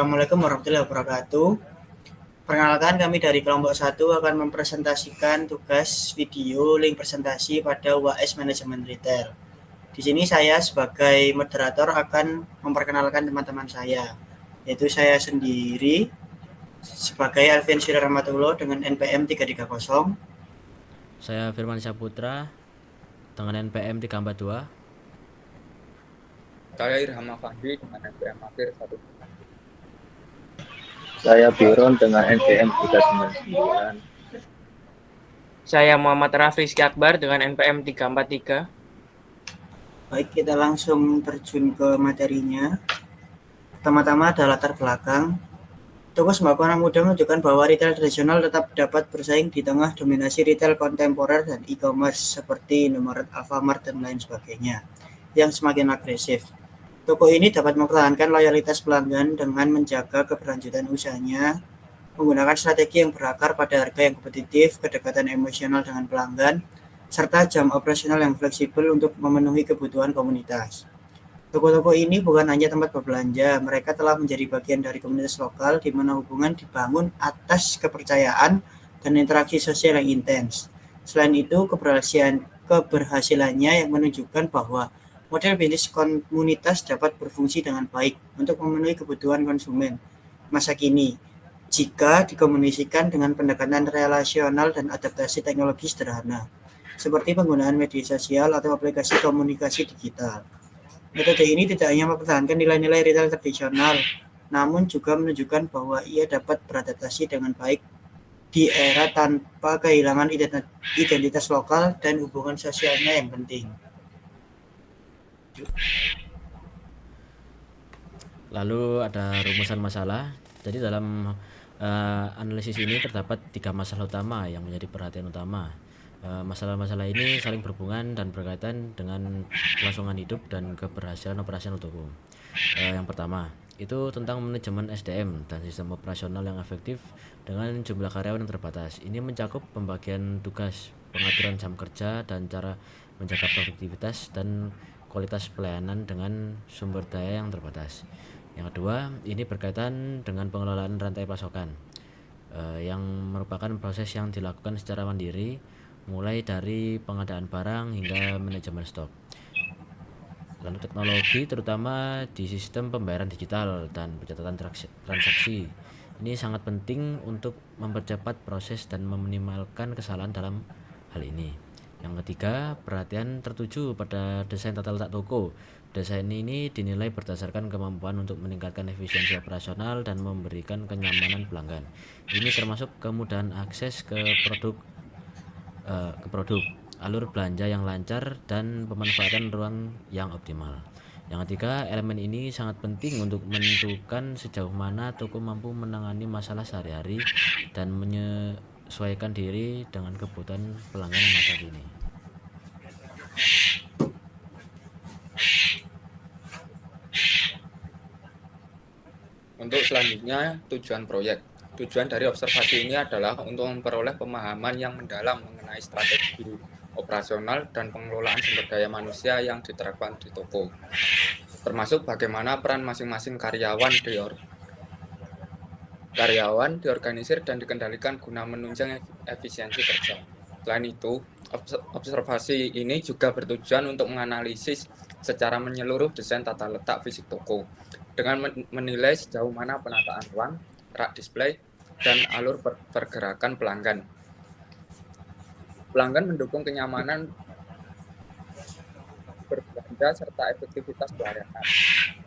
Assalamualaikum warahmatullahi wabarakatuh. Perkenalkan, kami dari kelompok 1 akan mempresentasikan tugas video link presentasi pada UAS Manajemen Retail. Di sini saya sebagai moderator akan memperkenalkan teman-teman saya, yaitu saya sendiri sebagai Alvin Syirah Rahmatullah dengan NPM 330. Saya Firman Saputra dengan NPM 342. Saya Irham Afandi dengan NPM akhir 1. Saya Biron dengan NPM 399. Saya Muhammad Rafrizky Akbar dengan NPM 343. Baik, kita langsung terjun ke materinya. Pertama-tama ada latar belakang. Toko sembako anak muda menunjukkan bahwa retail tradisional tetap dapat bersaing di tengah dominasi retail kontemporer dan e-commerce seperti Indomaret, Alfamart, dan lain sebagainya yang semakin agresif. Toko ini dapat mempertahankan loyalitas pelanggan dengan menjaga keberlanjutan usahanya, menggunakan strategi yang berakar pada harga yang kompetitif, kedekatan emosional dengan pelanggan, serta jam operasional yang fleksibel untuk memenuhi kebutuhan komunitas. Toko-toko ini bukan hanya tempat berbelanja, mereka telah menjadi bagian dari komunitas lokal di mana hubungan dibangun atas kepercayaan dan interaksi sosial yang intens. Selain itu, keberhasilannya yang menunjukkan bahwa model bisnis komunitas dapat berfungsi dengan baik untuk memenuhi kebutuhan konsumen masa kini jika dikomunikasikan dengan pendekatan relasional dan adaptasi teknologi sederhana, seperti penggunaan media sosial atau aplikasi komunikasi digital. Metode ini tidak hanya mempertahankan nilai-nilai retail tradisional, namun juga menunjukkan bahwa ia dapat beradaptasi dengan baik di era tanpa kehilangan identitas lokal dan hubungan sosialnya yang penting. Lalu ada rumusan masalah. Jadi dalam analisis ini terdapat 3 masalah utama yang menjadi perhatian utama. Masalah-masalah ini saling berhubungan dan berkaitan dengan kelangsungan hidup dan keberhasilan operasional toko. Yang pertama, itu tentang manajemen SDM dan sistem operasional yang efektif dengan jumlah karyawan yang terbatas. Ini mencakup pembagian tugas, pengaturan jam kerja, dan cara menjaga produktivitas dan kualitas pelayanan dengan sumber daya yang terbatas. Yang kedua, ini berkaitan dengan pengelolaan rantai pasokan, yang merupakan proses yang dilakukan secara mandiri, mulai dari pengadaan barang hingga manajemen stok. Lalu teknologi, terutama di sistem pembayaran digital dan pencatatan transaksi, ini sangat penting untuk mempercepat proses dan meminimalkan kesalahan dalam hal ini. Yang ketiga, perhatian tertuju pada desain tata letak toko. Desain ini dinilai berdasarkan kemampuan untuk meningkatkan efisiensi operasional dan memberikan kenyamanan pelanggan. Ini termasuk kemudahan akses ke produk, alur belanja yang lancar, dan pemanfaatan ruang yang optimal. Yang ketiga, elemen ini sangat penting untuk menentukan sejauh mana toko mampu menangani masalah sehari-hari dan menyesuaikan diri dengan kebutuhan pelanggan masa kini. Untuk selanjutnya, tujuan proyek. Tujuan dari observasi ini adalah untuk memperoleh pemahaman yang mendalam mengenai strategi operasional dan pengelolaan sumber daya manusia yang diterapkan di toko, termasuk bagaimana peran masing-masing karyawan diorganisir dan dikendalikan guna menunjang efisiensi kerja. Selain itu, observasi ini juga bertujuan untuk menganalisis secara menyeluruh desain tata letak fisik toko, dengan menilai sejauh mana penataan ruang, rak display, dan alur pergerakan pelanggan. Pelanggan mendukung kenyamanan berbelanja serta efektivitas pelayanan.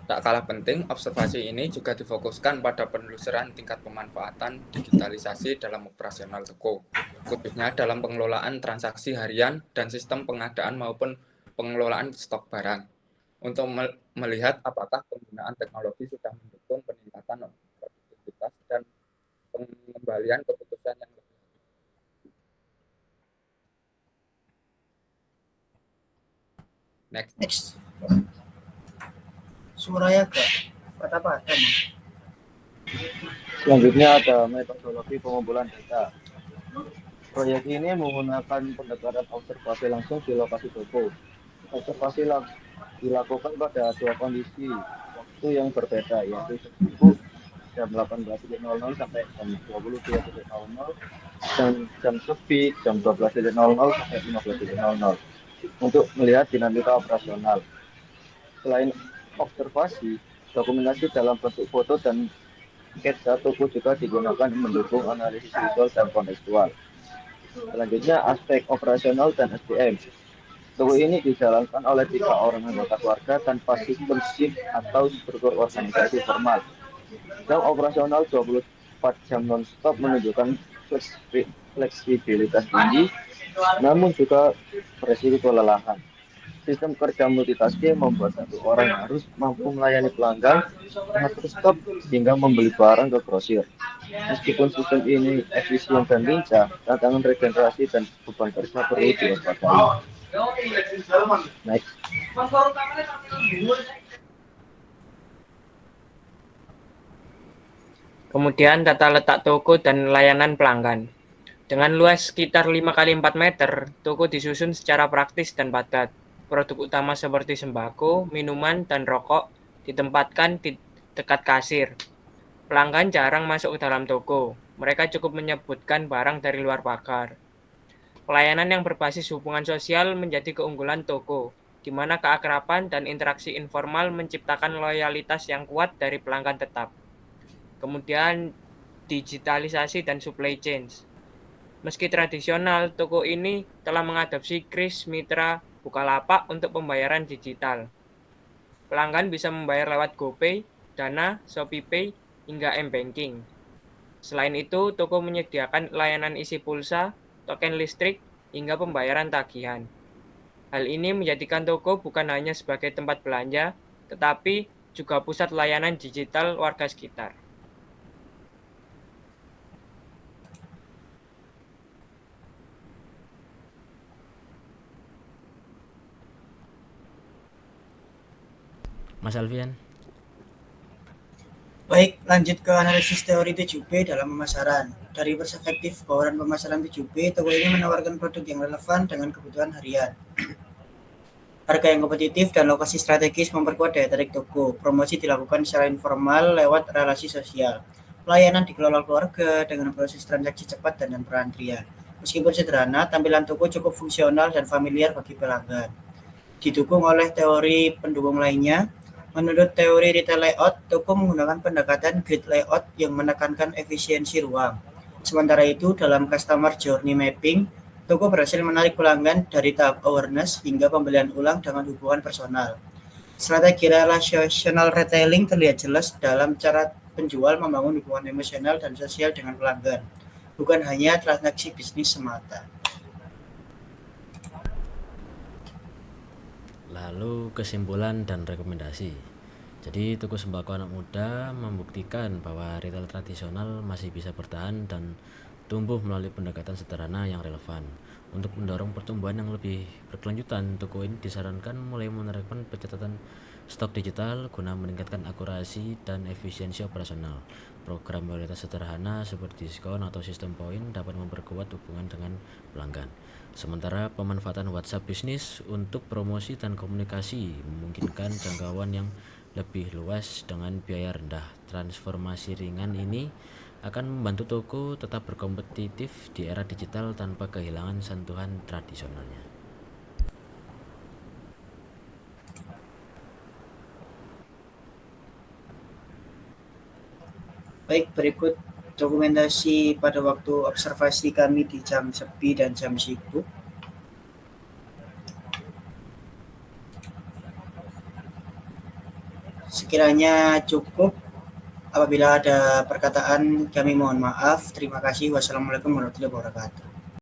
Tak kalah penting, observasi ini juga difokuskan pada penelusuran tingkat pemanfaatan digitalisasi dalam operasional toko, khususnya dalam pengelolaan transaksi harian dan sistem pengadaan maupun pengelolaan stok barang, untuk melihat apakah penggunaan teknologi sudah mendukung peningkatan produktivitas dan pengembalian keputusan yang lebih. Next. Suaranya agak patah-patah. Selanjutnya ada metodologi pengumpulan data. Proyek ini menggunakan pendekatan observasi langsung di lokasi toko. Observasi dilakukan pada 2 kondisi waktu yang berbeda, yaitu subuh jam 18.00 sampai jam 22.00, dan jam sepi jam 12.00 sampai 15.00 untuk melihat dinamika operasional. Selain observasi, dokumentasi dalam bentuk foto dan sketsa toko juga digunakan mendukung analisis visual dan kontekstual. Selanjutnya, aspek operasional dan SDM. Toko ini dijalankan oleh 3 orang anggota keluarga tanpa sistem shift atau struktur organisasi formal. Jam operasional 24 jam non-stop menunjukkan fleksibilitas tinggi, namun juga beresiko kelelahan. Sistem kerja multitasking membuat satu orang harus mampu melayani pelanggan, mengatur stok, hingga membeli barang ke grosir. Meskipun sistem ini efisien dan lincah, tantangan regenerasi dan beban kerja perlu diwaspadai. Next. Kemudian tata letak toko dan layanan pelanggan. Dengan luas sekitar 5 kali 4 meter, toko disusun secara praktis dan padat. Produk utama seperti sembako, minuman, dan rokok ditempatkan di dekat kasir. Pelanggan jarang masuk ke dalam toko. Mereka cukup menyebutkan barang dari luar pagar. Pelayanan yang berbasis hubungan sosial menjadi keunggulan toko, di mana keakraban dan interaksi informal menciptakan loyalitas yang kuat dari pelanggan tetap. Kemudian digitalisasi dan supply chain. Meski tradisional, toko ini telah mengadopsi Kris, Mitra, Bukalapak untuk pembayaran digital. Pelanggan bisa membayar lewat GoPay, Dana, ShopeePay, hingga M-Banking. Selain itu, toko menyediakan layanan isi pulsa, token listrik, hingga pembayaran tagihan. Hal ini menjadikan toko bukan hanya sebagai tempat belanja, tetapi juga pusat layanan digital warga sekitar. Mas Alfian. Baik, lanjut ke analisis teori 7B dalam pemasaran. Dari perspektif bauran pemasaran 7B, toko ini menawarkan produk yang relevan dengan kebutuhan harian. Harga yang kompetitif dan lokasi strategis memperkuat daya tarik toko. Promosi dilakukan secara informal lewat relasi sosial. Pelayanan dikelola keluarga dengan proses transaksi cepat dan tanpa antrian. Meskipun sederhana, tampilan toko cukup fungsional dan familiar bagi pelanggan. Didukung oleh teori pendukung lainnya. Menurut teori retail layout, toko menggunakan pendekatan grid layout yang menekankan efisiensi ruang. Sementara itu, dalam customer journey mapping, toko berhasil menarik pelanggan dari tahap awareness hingga pembelian ulang dengan hubungan personal. Strategi relational retailing terlihat jelas dalam cara penjual membangun hubungan emosional dan sosial dengan pelanggan, bukan hanya transaksi bisnis semata. Lalu kesimpulan dan rekomendasi. Jadi toko sembako anak muda membuktikan bahwa retail tradisional masih bisa bertahan dan tumbuh melalui pendekatan sederhana yang relevan. Untuk mendorong pertumbuhan yang lebih berkelanjutan, toko ini disarankan mulai menerapkan pencatatan stok digital guna meningkatkan akurasi dan efisiensi operasional. Program loyalitas sederhana seperti diskon atau sistem poin dapat memperkuat hubungan dengan pelanggan. Sementara pemanfaatan WhatsApp bisnis untuk promosi dan komunikasi memungkinkan jangkauan yang lebih luas dengan biaya rendah. Transformasi ringan ini akan membantu toko tetap berkompetitif di era digital tanpa kehilangan sentuhan tradisionalnya. Baik, berikut dokumentasi pada waktu observasi kami di jam sepi dan jam sibuk. Sekiranya cukup. Apabila ada perkataan, kami mohon maaf. Terima kasih. Wassalamualaikum warahmatullahi wabarakatuh.